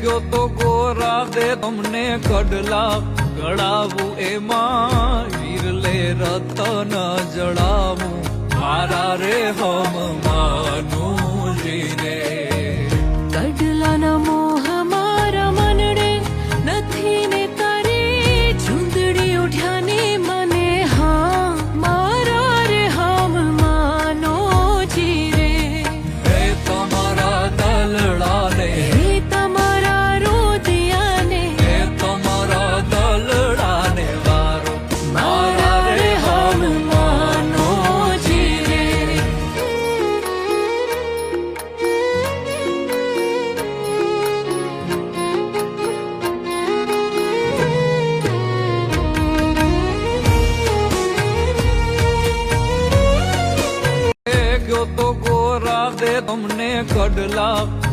ગયો તો ગોરા દે તમને કડલા ગળાવું એમાં વીરલે રતન જળાવું મારા રે હમ માનું જીરે કડલાના મોહ મારા મનડે નથી ને તારી ચૂંદડી ઉઠ્યા ને મને હા મારા રે હમ માનો જીરે હે તમારા દલડાને હે તમારા રોદિયાને હે તમારા દલડાને વારો મારા રે હમ માનો જીરે ગયો તો ગોરા દે તમને કડલા